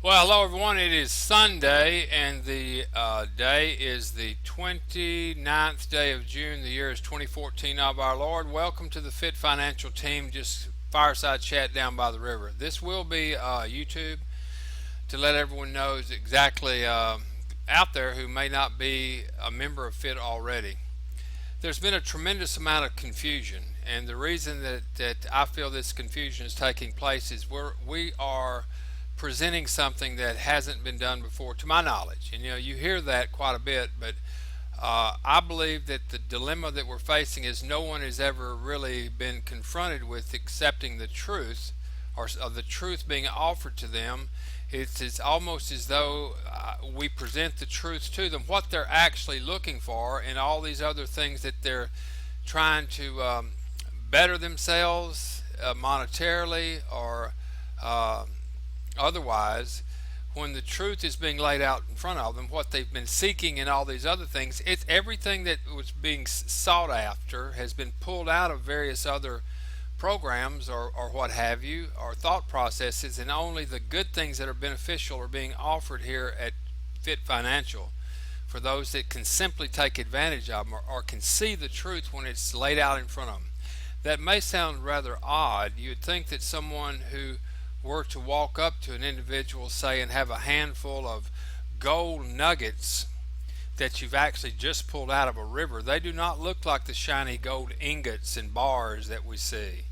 Well, hello everyone. It is Sunday, and the day is the 29th day of June. The year is 2014 of our Lord. Welcome to the Fit Financial Team, just fireside chat down by the river. This will be YouTube to let everyone know is exactly out there who may not be a member of Fit already. There's been a tremendous amount of confusion, and the reason that I feel this confusion is taking place is we are presenting something that hasn't been done before, to my knowledge. And you hear that quite a bit, but I believe that the dilemma that we're facing is no one has ever really been confronted with accepting the truth, or the truth being offered to them. It's almost as though we present the truth to them, what they're actually looking for, and all these other things that they're trying to better themselves monetarily or uh, otherwise. When the truth is being laid out in front of them, what they've been seeking and all these other things, it's everything that was being sought after has been pulled out of various other programs or what have you, or thought processes, and only the good things that are beneficial are being offered here at Fit Financial for those that can simply take advantage of them, or can see the truth when it's laid out in front of them. That may sound rather odd. You'd think that someone who were to walk up to an individual, say, and have a handful of gold nuggets that you've actually just pulled out of a river, they do not look like the shiny gold ingots and bars that we see.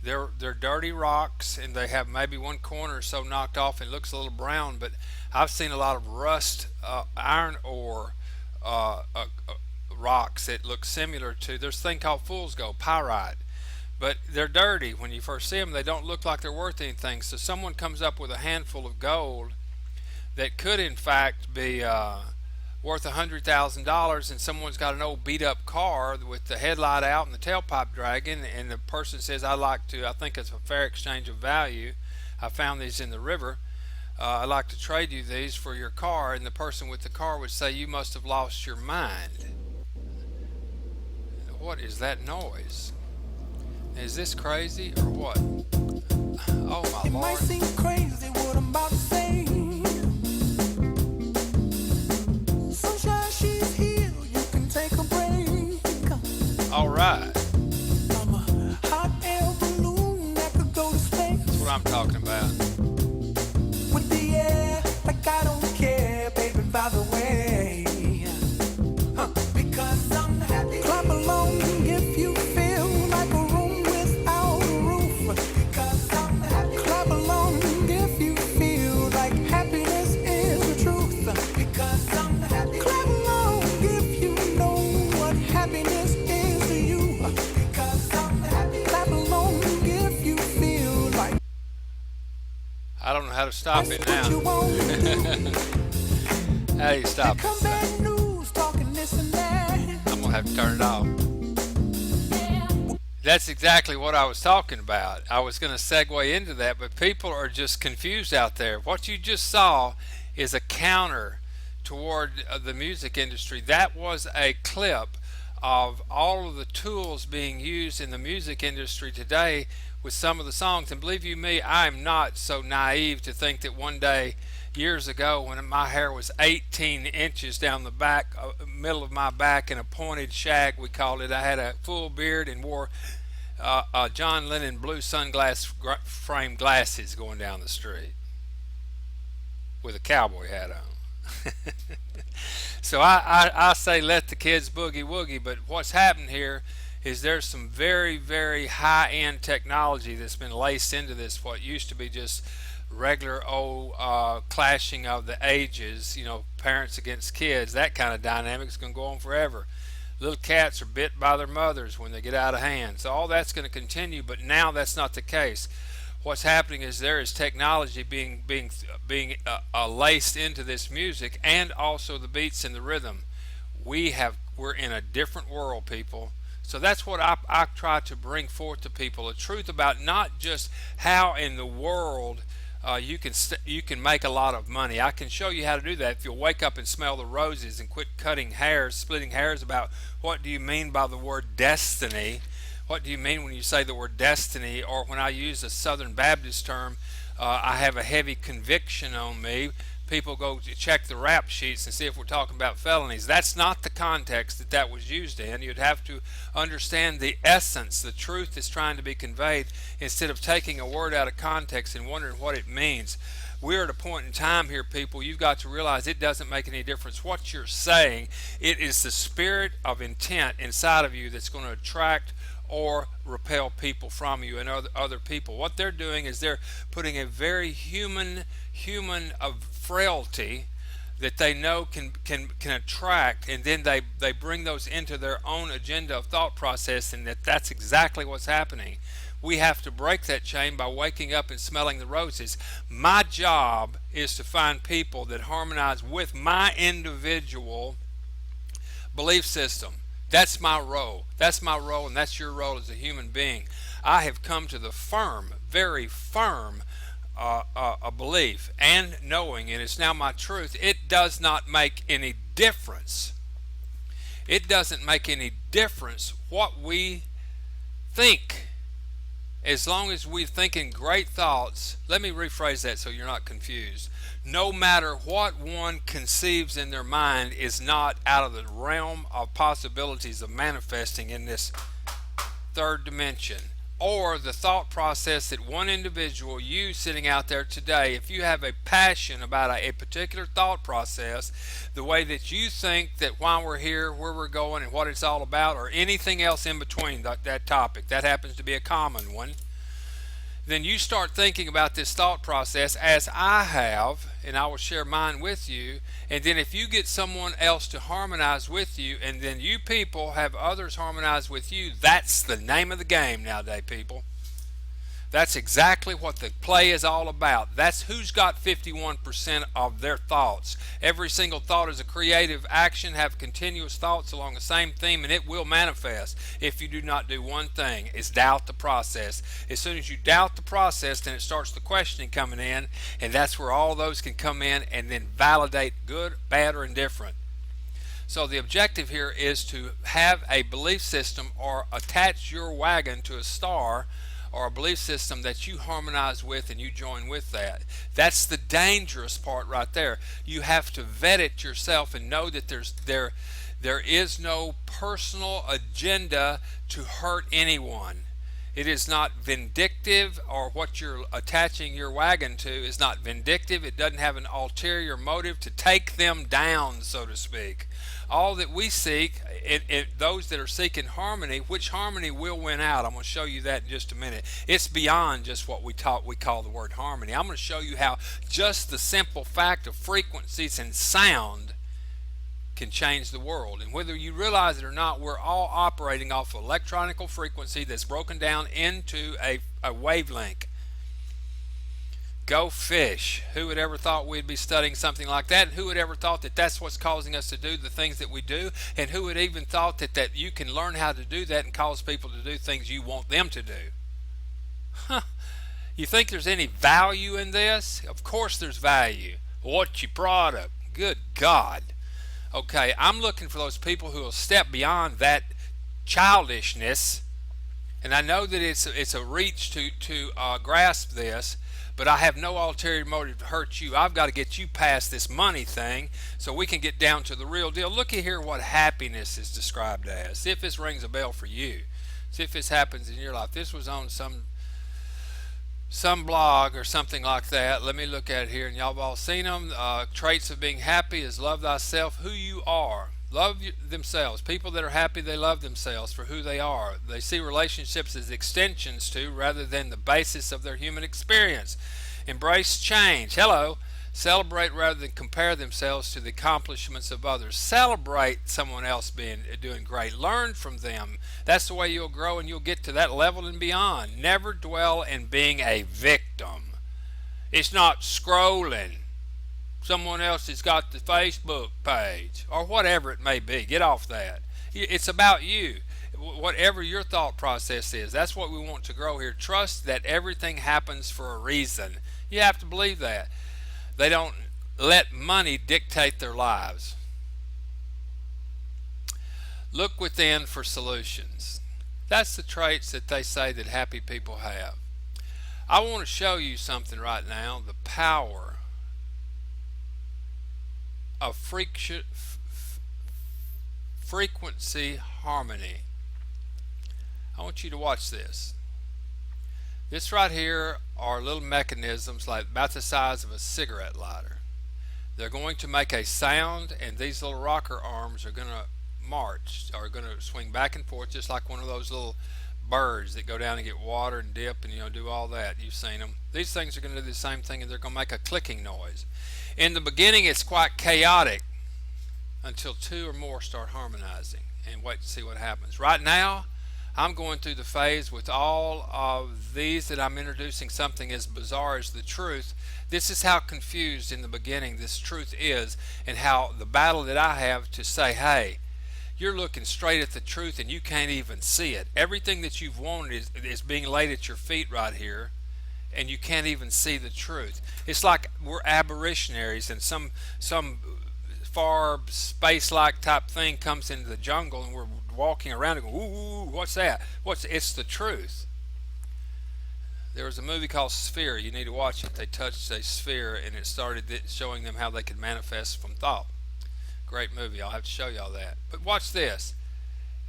They're dirty rocks, and they have maybe one corner or so knocked off and it looks a little brown, but I've seen a lot of rust, iron ore rocks that look similar to, there's a thing called fool's gold, pyrite, but they're dirty. When you first see them, they don't look like they're worth anything. So someone comes up with a handful of gold that could in fact be worth $100,000, and someone's got an old beat up car with the headlight out and the tailpipe dragging, and the person says, I think it's a fair exchange of value, I found these in the river, I'd like to trade you these for your car. And the person with the car would say, you must have lost your mind. What is that noise? Is this crazy or what? Oh my It might Lord. seem crazy what I'm about to say. Sunshine, she's here. You can take a break. All right. I'm a hot air balloon that could go to That's what space I'm talking about. with the air like I don't care, baby. By the way, because I'm happy. Clap along if you feel like a room without a roof. Because I'm happy. Clap along if you feel like happiness is the truth. Because I'm happy. Clap along if you know what happiness is to you. Because I'm happy. Clap along if you feel like I don't know how to stop that's it what you now. want to do. How do you Here stop come this bad thing? news, talking this and that. I'm gonna have to turn it off. That's exactly what I was talking about. I was going to segue into that, but people are just confused out there. What you just saw is a counter toward the music industry. That was a clip of all of the tools being used in the music industry today with some of the songs. And believe you me, I am not so naive to think that one day, years ago, when my hair was 18 inches down the back, middle of my back, in a pointed shag, we called it, I had a full beard and wore John Lennon blue sunglass frame glasses going down the street with a cowboy hat on. So I say let the kids boogie woogie, but what's happened here is there's some very, very high end technology that's been laced into this, what used to be just regular old clashing of the ages, parents against kids, that kind of dynamic is going to go on forever. Little cats are bit by their mothers when they get out of hand. So all that's going to continue, but now that's not the case. What's happening is there is technology being laced into this music, and also the beats and the rhythm. We're in a different world, people. So that's what I try to bring forth to people, a truth about not just how in the world you can make a lot of money. I can show you how to do that if you'll wake up and smell the roses and quit cutting hairs, splitting hairs about what do you mean by the word destiny. What do you mean when you say the word destiny, or when I use a Southern Baptist term, I have a heavy conviction on me. People go to check the rap sheets and see if we're talking about felonies. That's not the context that that was used in. You'd have to understand the essence, the truth that's trying to be conveyed, instead of taking a word out of context and wondering what it means. We're at a point in time here, people. You've got to realize it doesn't make any difference what you're saying. It is the spirit of intent inside of you that's going to attract or repel people from you and other people. What they're doing is they're putting a very human of frailty that they know can attract, and then they bring those into their own agenda of thought process, and that's exactly what's happening. We have to break that chain by waking up and smelling the roses. My job is to find people that harmonize with my individual belief system. That's my role. That's my role, and that's your role as a human being. I have come to the firm, very firm a belief and knowing, and it's now my truth. It does not make any difference. It doesn't make any difference what we think, as long as we're thinking great thoughts. Let me rephrase that so you're not confused. No matter what one conceives in their mind is not out of the realm of possibilities of manifesting in this third dimension, or the thought process that one individual, you sitting out there today, if you have a passion about a particular thought process, the way that you think that why we're here, where we're going, and what it's all about, or anything else in between that topic, that happens to be a common one, then you start thinking about this thought process as I have, and I will share mine with you. And then if you get someone else to harmonize with you, and then you people have others harmonize with you, that's the name of the game nowadays, people. That's exactly what the play is all about. That's who's got 51% of their thoughts. Every single thought is a creative action. Have continuous thoughts along the same theme, and it will manifest if you do not do one thing, is doubt the process. As soon as you doubt the process, then it starts the questioning coming in, and that's where all those can come in and then validate good, bad, or indifferent. So the objective here is to have a belief system or attach your wagon to a star, or a belief system that you harmonize with and you join with that. That's the dangerous part right there. You have to vet it yourself and know that there is no personal agenda to hurt anyone. It is not vindictive, or what you're attaching your wagon to is not vindictive. It doesn't have an ulterior motive to take them down, so to speak. All that we seek, those that are seeking harmony, which harmony will win out. I'm going to show you that in just a minute. It's beyond just what we call the word harmony. I'm going to show you how just the simple fact of frequencies and sound can change the world. And whether you realize it or not, we're all operating off of electronical frequency that's broken down into a wavelength. Go fish. Who would ever thought we'd be studying something like that? And who would ever thought that that's what's causing us to do the things that we do? And who would even thought that you can learn how to do that and cause people to do things you want them to do? Huh. You think there's any value in this? Of course there's value. What's your product? Good God. Okay, I'm looking for those people who will step beyond that childishness. And I know that it's a reach to grasp this, but I have no ulterior motive to hurt you. I've got to get you past this money thing so we can get down to the real deal. Look at here what happiness is described as. See if this rings a bell for you. See if this happens in your life. This was on some blog or something like that. Let me look at it here, and y'all have all seen them. Traits of being happy is love thyself, who you are. Love themselves. People that are happy, they love themselves for who they are. They see relationships as extensions to, rather than the basis of their human experience. Embrace change. Hello. Celebrate rather than compare themselves to the accomplishments of others. Celebrate someone else doing great. Learn from them. That's the way you'll grow, and you'll get to that level and beyond. Never dwell in being a victim. It's not scrolling. Someone else has got the Facebook page or whatever it may be. Get off that. It's about you. Whatever your thought process is, that's what we want to grow here. Trust that everything happens for a reason. You have to believe that. They don't let money dictate their lives. Look within for solutions. That's the traits that they say that happy people have. I want to show you something right now, the power of frequency harmony. I want you to watch this. This right here are little mechanisms like about the size of a cigarette lighter. They're going to make a sound, and these little rocker arms are going to march, are going to swing back and forth just like one of those little birds that go down and get water and dip and do all that. You've seen them. These things are going to do the same thing, and they're going to make a clicking noise. In the beginning it's quite chaotic until two or more start harmonizing, and wait to see what happens. Right now I'm going through the phase with all of these that I'm introducing something as bizarre as the truth. This is how confused in the beginning this truth is, and how the battle that I have to say, hey, you're looking straight at the truth and you can't even see it. Everything that you've wanted is being laid at your feet right here, and you can't even see the truth. It's like we're aberrationaries, and some far space-like type thing comes into the jungle, and we're walking around and going, ooh, what's that? It's the truth. There was a movie called Sphere. You need to watch it. They touched a sphere, and it started showing them how they could manifest from thought. Great movie. I'll have to show y'all that. But watch this.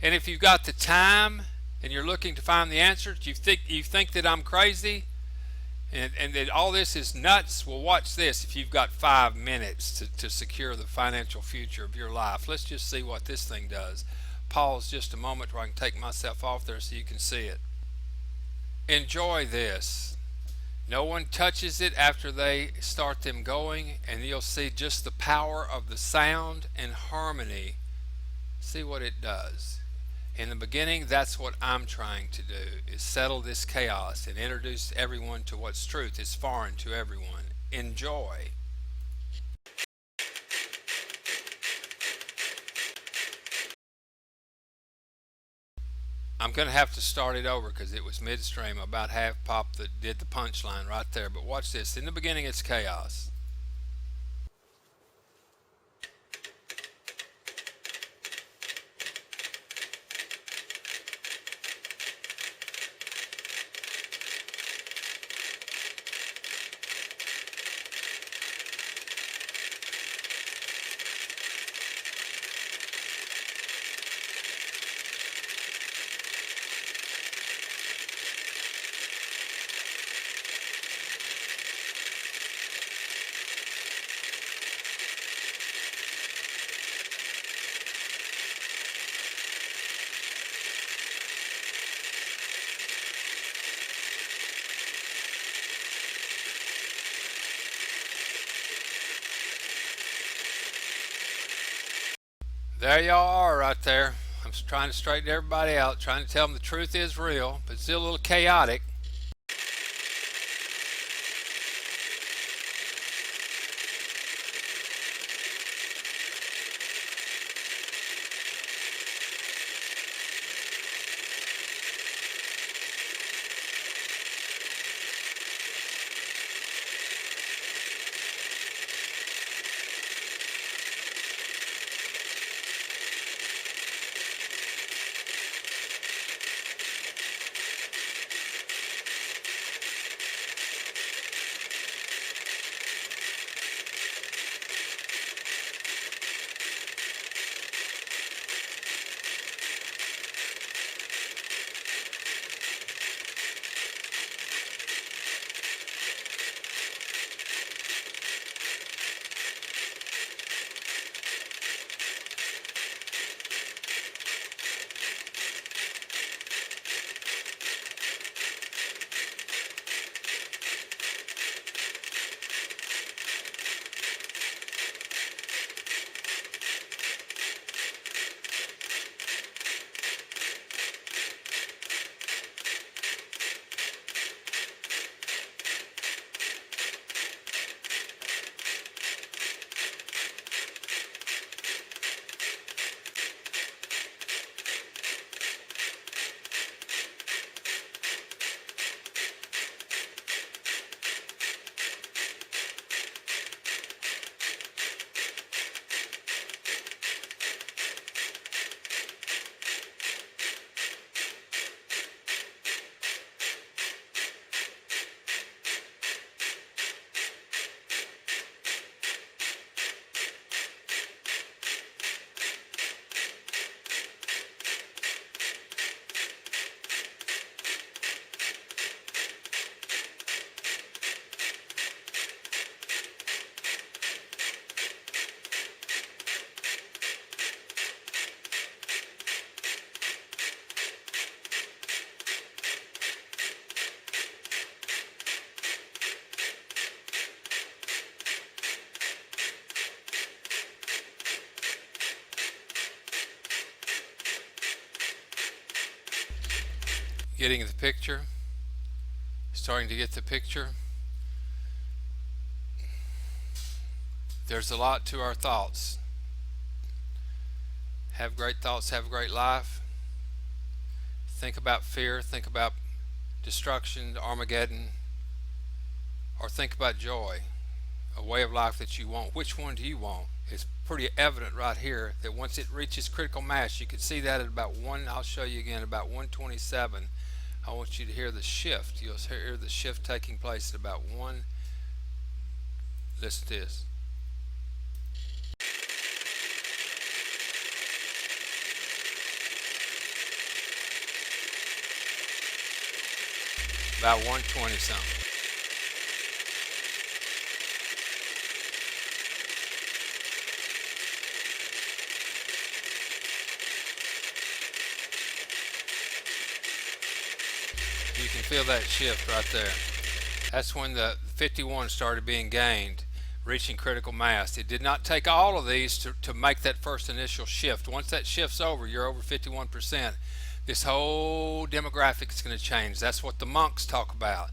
And if you've got the time and you're looking to find the answer, you think that I'm crazy and that all this is nuts, well, watch this. If you've got 5 minutes to secure the financial future of your life, let's just see what this thing does. Pause just a moment where I can take myself off there so you can see it. Enjoy this. No one touches it after they start them going, and you'll see just the power of the sound and harmony. See what it does. In the beginning, that's what I'm trying to do, is settle this chaos and introduce everyone to what's truth is foreign to everyone. Enjoy. I'm going to have to start it over because it was midstream. About half pop that did the punchline right there. But watch this. In the beginning, it's chaos. There y'all are right there. I'm trying to straighten everybody out, trying to tell them the truth is real, but it's still a little chaotic. Getting the picture? Starting to get the picture? There's a lot to our thoughts. Have great thoughts, have a great life. Think about fear, think about destruction, Armageddon, or think about joy, a way of life that you want. Which one do you want? It's pretty evident right here that once it reaches critical mass, you can see that at about I'll show you again, about 127. I want you to hear the shift. You'll hear the shift taking place at about listen to this. About 120 something. You can feel that shift right there. That's when the 51 started being gained, reaching critical mass. It did not take all of these to make that first initial shift. Once that shift's over, you're over 51%. This whole demographic is going to change. That's what the monks talk about.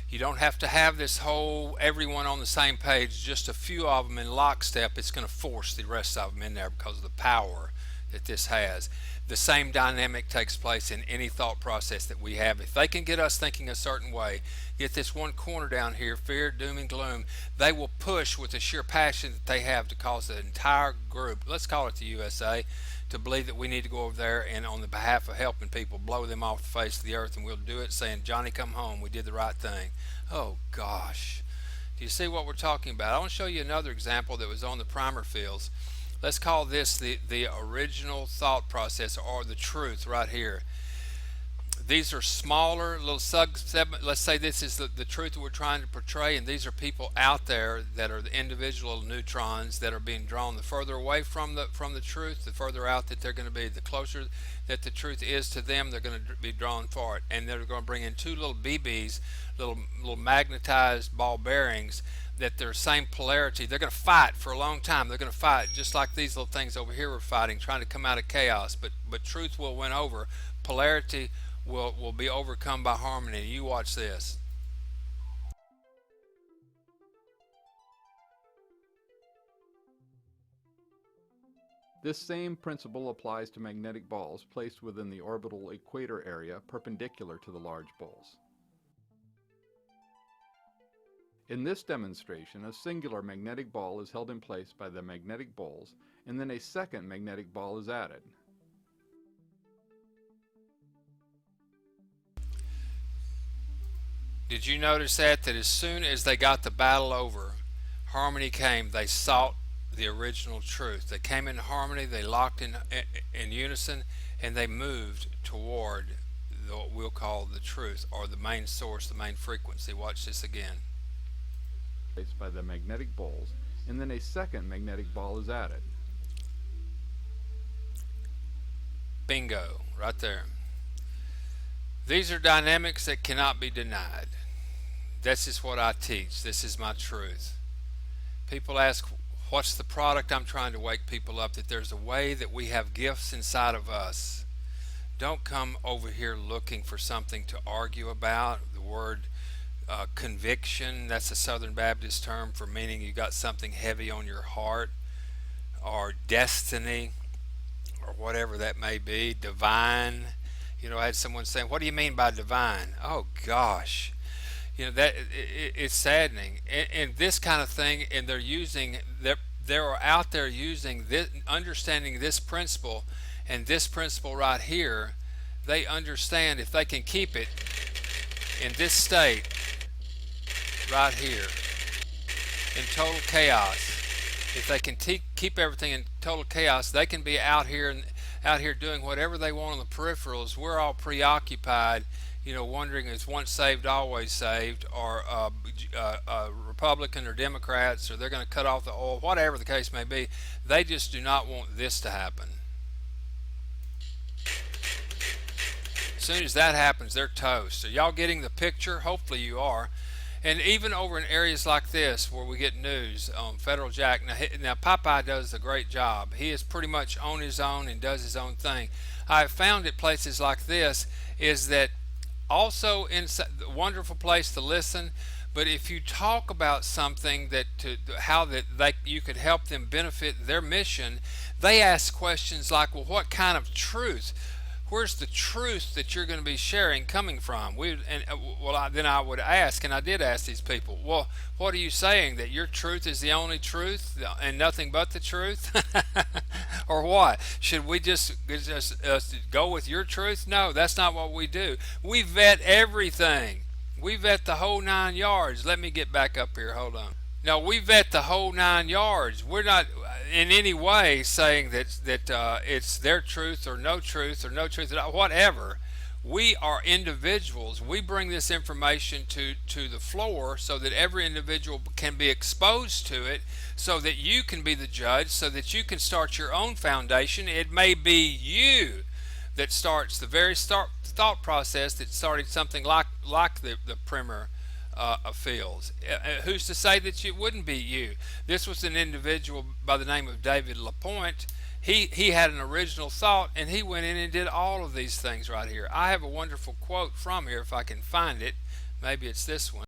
You don't have to have this whole everyone on the same page, just a few of them in lockstep. It's going to force the rest of them in there because of the power that this has. The same dynamic takes place in any thought process that we have. If they can get us thinking a certain way, get this one corner down here, fear, doom, and gloom, they will push with the sheer passion that they have to cause the entire group, let's call it the USA, to believe that we need to go over there and on the behalf of helping people blow them off the face of the earth, and we'll do it saying, Johnny, come home, we did the right thing. Oh gosh, do you see what we're talking about? I want to show you another example that was on the primer fields. Let's call this the original thought process, or the truth right here. These are smaller little segments. Let's say this is the truth that we're trying to portray, and these are people out there that are the individual neutrons that are being drawn. The further away from the truth, the further out that they're going to be. The closer that the truth is to them, they're going to be drawn for it. And they're going to bring in two little BBs, little magnetized ball bearings, that they're same polarity. They're going to fight for a long time. They're going to fight just like these little things over here were fighting, trying to come out of chaos. But truth will win over. Polarity will be overcome by harmony. You watch this. This same principle applies to magnetic balls placed within the orbital equator area perpendicular to the large balls. In this demonstration, a singular magnetic ball is held in place by the magnetic balls, and then a second magnetic ball is added. Did you notice that as soon as they got the battle over, harmony came? They sought the original truth. They came in harmony, they locked in unison, and they moved toward what we'll call the truth, or the main source, the main frequency. Watch this again. By the magnetic balls, and then a second magnetic ball is added. Bingo, right there. These are dynamics that cannot be denied. This is what I teach. This is my truth. People ask, what's the product? I'm trying to wake people up that there's a way that we have gifts inside of us. Don't come over here looking for something to argue about. The word conviction, that's a Southern Baptist term for meaning you got something heavy on your heart, or destiny, or whatever that may be. Divine. You know, I had someone saying, what do you mean by divine? Oh gosh, you know, that it's saddening. And this kind of thing, and they're out there using this, understanding this principle, and this principle right here. They understand if they can keep it in this state right here in total chaos, if they can keep everything in total chaos, they can be out here doing whatever they want on the peripherals. We're all preoccupied, you know, wondering is once saved always saved, or Republican or Democrats, or they're going to cut off the oil, whatever the case may be. They just do not want this to happen. As soon as that happens, they're toast. Are y'all getting the picture? Hopefully you are. And even over in areas like this where we get news on Federal Jack, now Popeye does a great job. He is pretty much on his own and does his own thing. I have found at places like this is that also in a wonderful place to listen. But if you talk about something that to how that you could help them benefit their mission, they ask questions like, well, what kind of truth? Where's the truth that you're going to be sharing coming from? Then I would ask, and I did ask these people, well, what are you saying, that your truth is the only truth and nothing but the truth? Or what? Should we just go with your truth? No, that's not what we do. We vet everything. We vet the whole 9 yards. Let me get back up here. Hold on. No, we vet the whole 9 yards. We're not in any way saying that it's their truth or no truth or no truth at all, whatever. We are individuals. We bring this information to the floor so that every individual can be exposed to it, so that you can be the judge, so that you can start your own foundation. It may be you that starts the very thought process that started something like the Primer of Fields. Who's to say that it wouldn't be you? This was an individual by the name of David Lapointe. He had an original thought, and he went in and did all of these things right here. I have a wonderful quote from here, if I can find it. Maybe it's this one.